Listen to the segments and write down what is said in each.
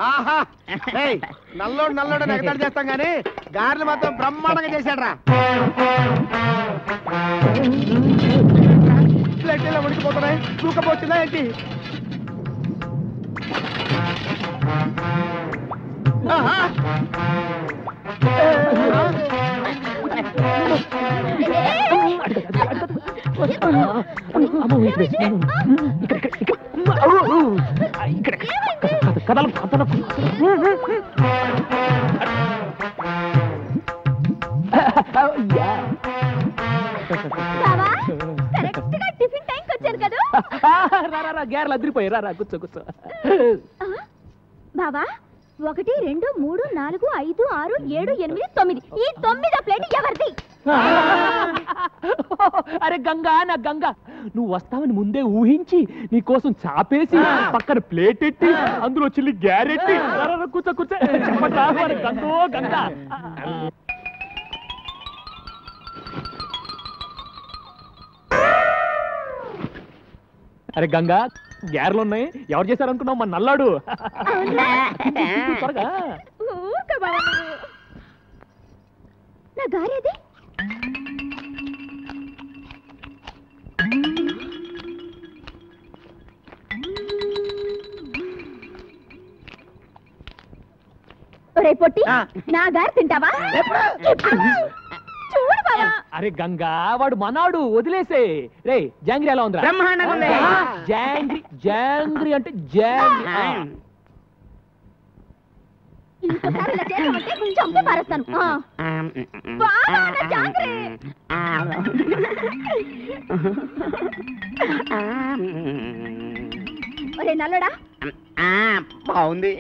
ఆహా నల్లోడు నల్లోడు ఎగతాడు చేస్తాం గానీ గారెలు మాత్రం బ్రహ్మాండంగా చేశాడు రా. ప్లేట్ ఇలా ఉడికిపోతున్నాయి, తూకపోతుందా ఏంటి? గ్యారెలు అదిరిపోయి రా కూర్చో కూర్చో. బాబా 1 2 3 4 5 6 7 8 9 ఈ 9వ ప్లేట్ ఎవరిది? అరే గంగా నా గంగా, నువ్వు వస్తావని ముందే ఊహించి నీ కోసం చాపేసి పక్కన ప్లేట్ ఎట్టి అందులో చిల్లి గ్యారెట్టి కూర్చో కూర్చో గంగో గంగా. అరే గంగా, గ్యారెలు ఉన్నాయి, ఎవరు చేశారు అనుకున్నావు? మన నల్లాడు. త్వరగా నా గారేది? ఒరే పొట్టి, నా గారు తింటావా? చూడు బావా. అరే గంగా, వాడు మనాడు, వదిలేసే. రే జాంగ్రీ ఎలా ఉందిరా? జాంగ్రీ జాంగ్రీ అంటే జాంగ్రీ. ఇంకోసారి ఇలా చేసామంటే చంపి పారేస్తాను. ఒరే నల్లడా, బాగుంది.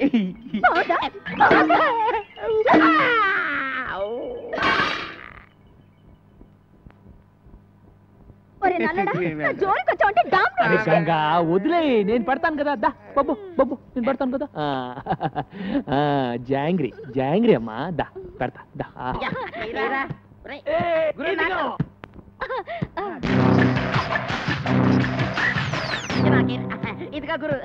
ఒరే నల్లడా, జోలికి వచ్చావంటే అరే గంగా వదిలే, నేను పెడతాను కదా. దా బబ్బు బబ్బు, నేను పెడతాను కదా. జాంగ్రీ జాంగ్రీ అమ్మా, దా పెడతా దా. ఇదిగా గురు.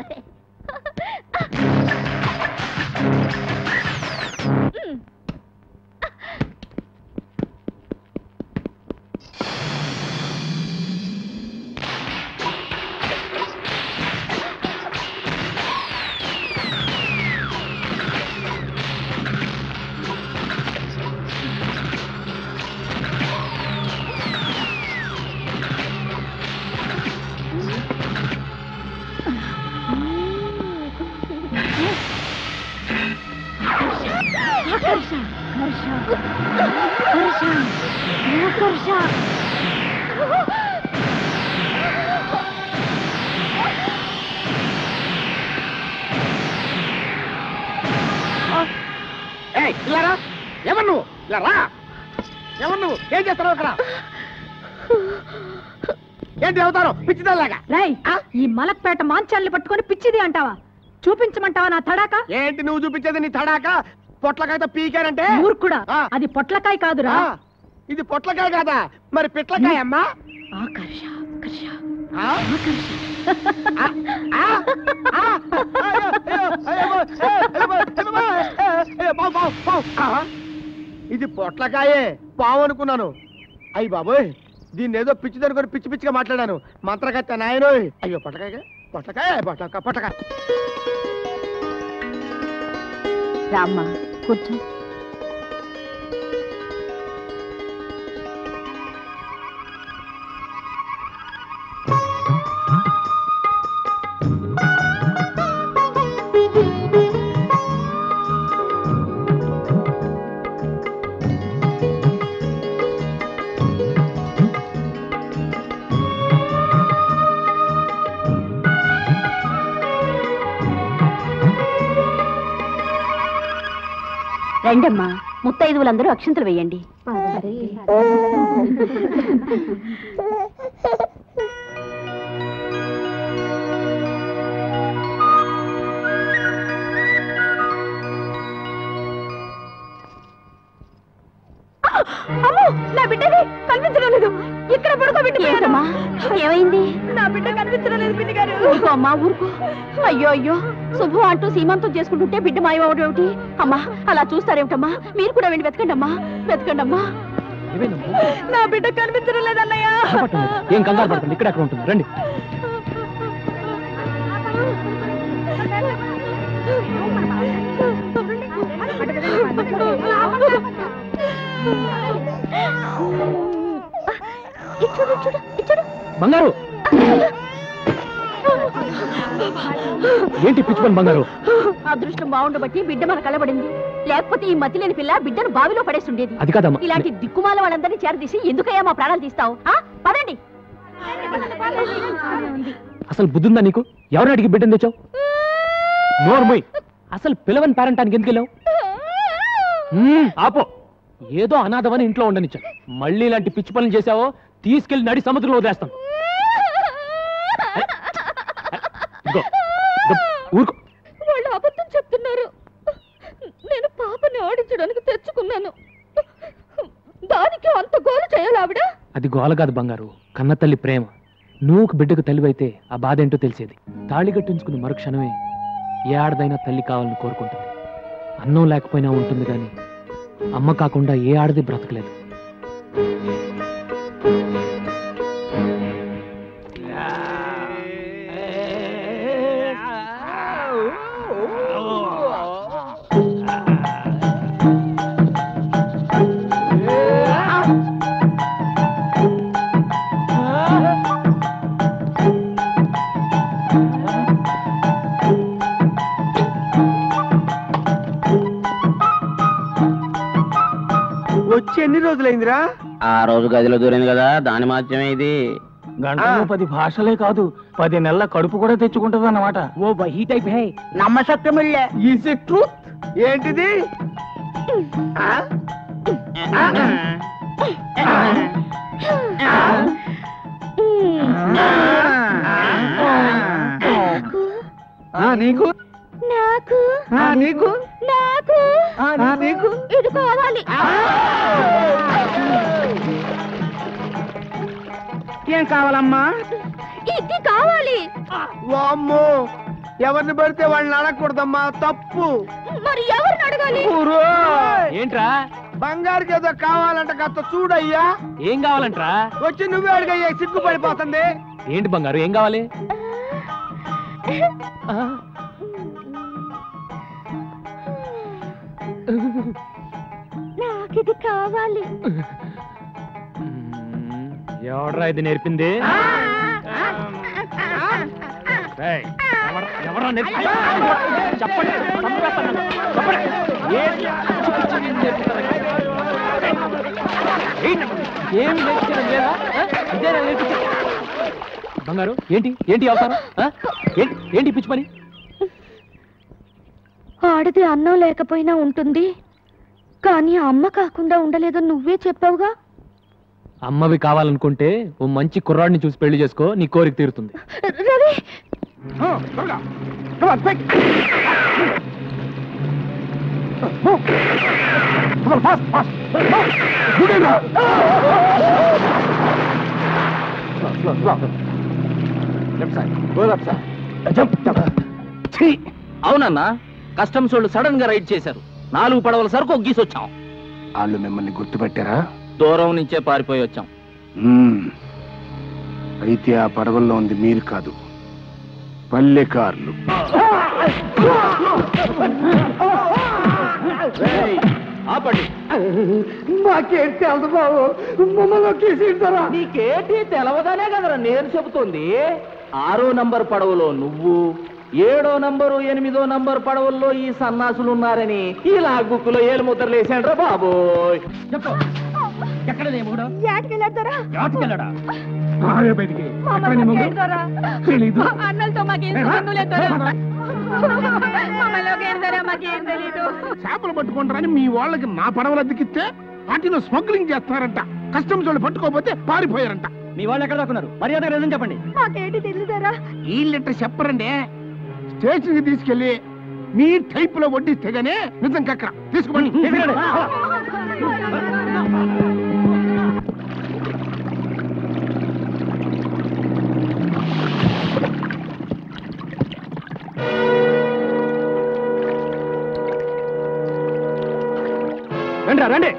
ఎవరు నువ్వు? ఎవరు నువ్వు? ఏం చేస్తావు అక్కడ? ఏంటి అవుతారు పిచ్చిదాలాగా? ఈ మలక్పేట మాంచాల్ని పట్టుకొని పిచ్చిది అంటావా? చూపించమంటావా నా తడాక? ఏంటి నువ్వు చూపించేది నీ తడాక? పొట్లకాయతో పీకారంటే ఊరుకుడా, అది పొట్లకాయ కాదురా. ఇది పొట్లకాయ కాదా? మరి పిట్లకాయ అమ్మా. ఇది పొట్లకాయే, పావు అనుకున్నాను. అయ్యి బాబోయ్, దీన్ని ఏదో పిచ్చిదనుకొని పిచ్చి పిచ్చిగా మాట్లాడాను. మంత్రగత్త నాయనో. అయ్యో పొట్లకాయ పొట్లకాయ పొట్లకాయ పొట్లకాయ. రామ్మ కూర్చో. రండమ్మా, ముత్తైదువులందరూ అక్షంతలు వేయండి. నా బిడ్డది కనిపించడం లేదు. ఇక్కడ పడుకోబెట్టిపోయానమ్మా. ఏమైంది? నా బిడ్డ కనిపించడం లేదు పిన్ని గారు. ఊరుకో అమ్మా ఊరుకో. అయ్యో అయ్యో, శుభు అంటూ సీమంతం చేసుకుంటుంటే బిడ్డ మాయవడం ఏమిటి? అమ్మా అలా చూస్తారేమిటమ్మా? మీరు కూడా వెళ్ళి వెతకండి అమ్మా, వెతకండి అమ్మా. నా బిడ్డ కనిపించడం లేదన్నయ్య. ఏం కంగారు పడకండి, ఇక్కడ ఉంటుంది, రండి. బంగారు ఏంటి పిచ్చి పని బంగారు? అదృష్టం బాగుండబట్టి బిడ్డ మన కలబడింది. లేకపోతే ఈ మతి లేని పిల్ల బిడ్డను బావిలో పడేస్తుండేది. అది కాదమ్మా. ఇలాంటి దిక్కుమాల వాళ్ళందరినీ చేరదీసి ఎందుకయ్యా మా ప్రాణాలు తీస్తావు? పదండి. అసలు బుద్ధుందా నీకు? ఎవరిని అడిగి బిడ్డను తెచ్చావు? నోర్మోయ్, అసలు పిలవని పేరెంటానికి ఎందుకు వెళ్ళావు? ఆపో, ఏదో అనాథమని ఇంట్లో ఉండనిచ్చాను. మళ్ళీ ఇలాంటి పిచ్చి పనులు చేసావో తీసుకెళ్లి నడి సముద్రంలో వదిలేస్తాను. ఊరుకో. వాళ్ళు అబద్ధం చెప్తున్నారు. నేను పాపని ఆడించడానికి తెచ్చుకున్నాను. దానికి అంత గోల చేయాలి ఆవిడ? అది గోల కాదు బంగారు, కన్న తల్లి ప్రేమ. నువ్వు బిడ్డకు తల్లివైతే ఆ బాధ ఏంటో తెలిసేది. తాళి కట్టించుకున్న మరుక్షణమే ఏ ఆడదైనా తల్లి కావాలని కోరుకుంటుంది. అన్నం లేకపోయినా ఉంటుంది కానీ అమ్మ కాకుండా ఏ ఆడది బ్రతకలేదు. వచ్చి ఎన్ని రోజులైందిరా? ఆ రోజు గదిలో దూరింది కదా, దాని మాత్రమే ఇది. గంటలో 10 భాషలే కాదు, 10 నెలల కడుపు కూడా తెచ్చుకుంటది అన్నమాట. ఓ వహీ టైప్ హై, నమ్మశక్యమిల్లే. Is it truth? ఏంటిది? నీకు నాకు నీకు నాకు నీకు ఇది కావాలి. ఏం కావాలమ్మా? ఇది కావాలి. వామ్మో, ఎవరిని పడితే వాళ్ళని అడగకూడదమ్మా, తప్పు. మరి ఎవరిని అడగాలి? ఏంట్రా? బంగారుకి ఏదో కావాలంట, కాస్త చూడయ్యా. ఏం కావాలంట్రా? వచ్చి నువ్వే అడిగయ్యా, సిగ్గుపడిపోతుంది. ఏంటి బంగారు, ఏం కావాలి? నాకిది కావాలి. ఎవడ్రా ఇది నేర్పింది? ఎవరా నేర్పింది? చెప్పండి, ఏమి నేర్పించడం లేదా? ఇదేనా నేర్పించడం? బంగారు ఏంటి ఏంటి అవసరం? ఏంటి పిచ్చి పని? ఆడది అన్నం లేకపోయినా ఉంటుంది, కానీ అమ్మ కాకుండా ఉండలేదని నువ్వే చెప్పావుగా. అమ్మవి కావాలనుకుంటే ఓ మంచి కుర్రాడిని చూసి పెళ్లి చేసుకో, నీ కోరిక తీరుతుంది. రవి, అవునన్నా, కస్టమ్స్ వాళ్ళు సడన్ గా రైడ్ చేశారు. 4 పడవల సరుకు ఒగ్గీసొచ్చాం. వాళ్ళు మిమ్మల్ని గుర్తుపెట్టారా? దూరం నుంచే పారిపోయి వచ్చాం. అయితే ఆ పడవల్లో ఉంది మీరు కాదు, పల్లెకారులు. ఆపండి. మాకేంటి తెలదు బాబు, మమ్మల్ని ఒకేసిస్తారా? నీకేంటి తెలవదానే కదరా నేను చెబుతోంది. 6వ నంబర్ పడవలో నువ్వు, 7వ నంబరు 8వ నంబర్ పడవల్లో ఈ సన్నాసులు ఉన్నారని ఇలా గుక్కులో ఏలు ముద్రలు వేసాండ్రా బాబోయ్. చెప్పు, ఎక్కడ అన్నలతో మాకేం సంబంధం లేదు. మాకేం తెలీదు. చేపలు పట్టుకుంటారని మీ వాళ్ళకి మా పడవలు అద్దెకిస్తే వాటిలో స్మగ్లింగ్ చేస్తారంట. కస్టమ్స్ వాళ్ళు పట్టుకోకపోతే పారిపోయారంట. మీ వాళ్ళు ఎక్కడ దాక్కున్నారు? మర్యాద రీజన్ చెప్పండి. మాకేంటి తెలియదారా? ఈ లెటర్ చెప్పరండి. స్టేషన్ కి తీసుకెళ్లి మీ టైప్ లో వడ్డిస్తే గానే నిజం కక్కర తీసుకోండి. రండి రండి.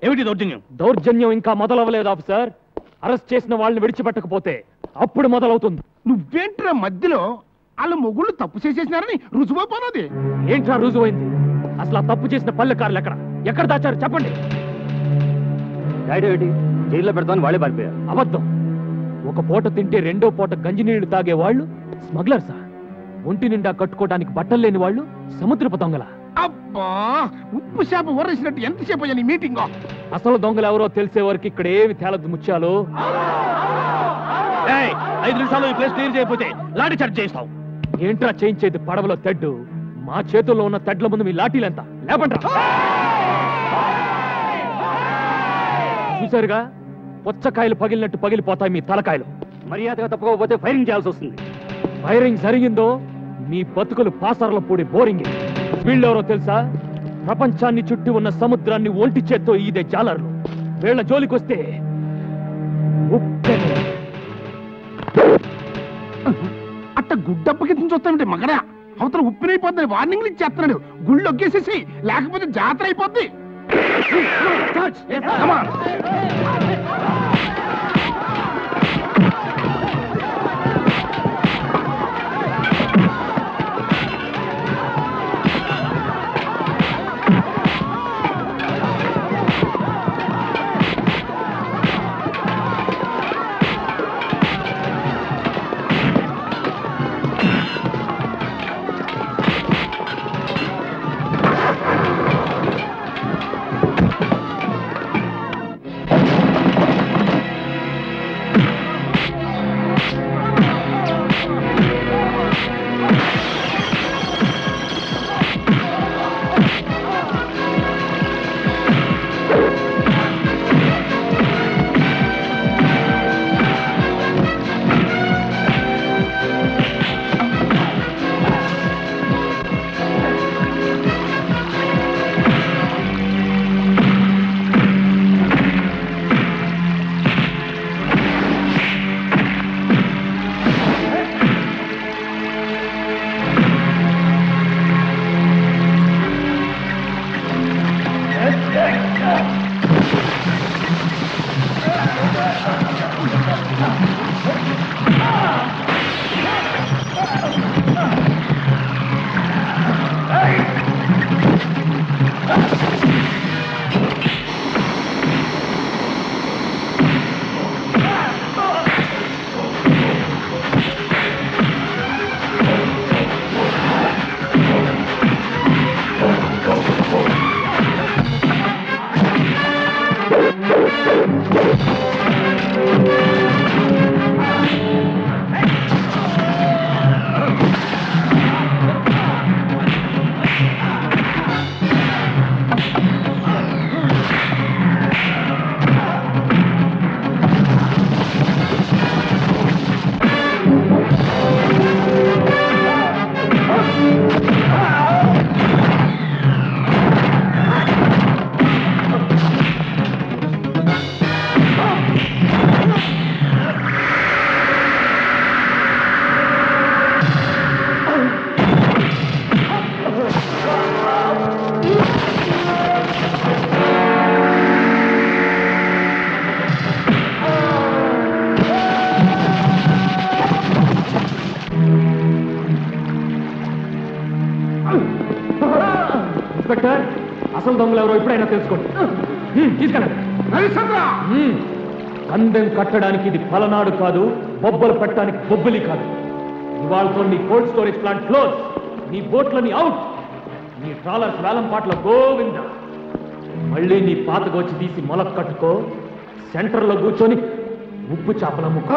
ఏమిటి దౌర్జన్యం? దౌర్జన్యం ఇంకా మొదలవ్వలేదు ఆఫీసర్. అరెస్ట్ చేసిన వాళ్ళని విడిచిపెట్టకపోతే అప్పుడు మొదలవుతుంది. నువ్వేంట్రా మధ్యలో వాళ్ళ మొగుళ్ళు తప్పు చేసేసినారని రుజువైపోయినది. ఏంట్రా రుజువైంది? అసలు ఆ తప్పు చేసిన పల్లెకారులు ఎక్కడ దాచారు చెప్పండి. జైల్లో పెడతామని వాళ్ళే పారిపోయారు. అబద్ధం. ఒక పూట తింటే రెండో పూట గంజినీళ్లు తాగే వాళ్ళు స్మగ్లర్సా? ఒంటి నిండా కట్టుకోవడానికి బట్టలు లేని వాళ్ళు సముద్రపు దొంగల? అబ్బా, ఉప్పు చేప ఊరేసినట్టు ఎంతసేపు అయ్యా నీ మీటింగ్? అసలు దొంగలు ఎవరో తెలిసే వరకు ఇక్కడ ఏమి తేలదు ముత్యాలు. 5 నిమిషాలు ఈ ప్లేస్ క్లియర్ చేయకపోతే లాఠీ చార్జ్ చేస్తావు. ఏంట్రా చేయించేది? పడవలో తెడ్డు. మా చేతుల్లో ఉన్న తెడ్ల ముందు మీ లాఠీలెంత? లేపండ్రా. చూసారుగా, పుచ్చకాయలు పగిలినట్టు పగిలిపోతాయి మీ తలకాయలు. మర్యాదగా తప్పుకోకపోతే ఫైరింగ్ చేయాల్సి వస్తుంది. ఫైరింగ్ జరిగిందో మీ బతుకులు పాసర్ల పూడి బోరింగ్. వీళ్ళెవరో తెలుసా? ప్రపంచాన్ని చుట్టి ఉన్న సముద్రాన్ని ఒంటి చేత్తో ఈదే జాలర్లు. వీళ్ళ జోలికొస్తే అట్ట గుడ్డప్పకి చూస్తానంటే మగడా అవతల ఉప్పినైపోద్దని వార్నింగ్లు ఇచ్చేస్తున్నాడు. గుళ్ళు ఒగ్గేసేసి, లేకపోతే జాతర అయిపోద్ది. ఇన్స్పెక్టర్, అసలు దొంగలు ఎవరో ఇప్పుడైనా తెలుసుకోండి. తీసుకెళ్ళండి. పందెం కట్టడానికి ఇది పలనాడు కాదు, బొబ్బలు పెట్టడానికి బొబ్బలి కాదు. ఇవాళతో నీ కోల్డ్ స్టోరేజ్ ప్లాంట్ క్లోజ్, నీ బోట్లని అవుట్, నీ ట్రాలర్స్ వేలం పాటల గోవింద. మళ్ళీ నీ పాతకు వచ్చి తీసి మొలక కట్టుకో, సెంటర్లో కూర్చొని ఉప్పు చేపల ముక్క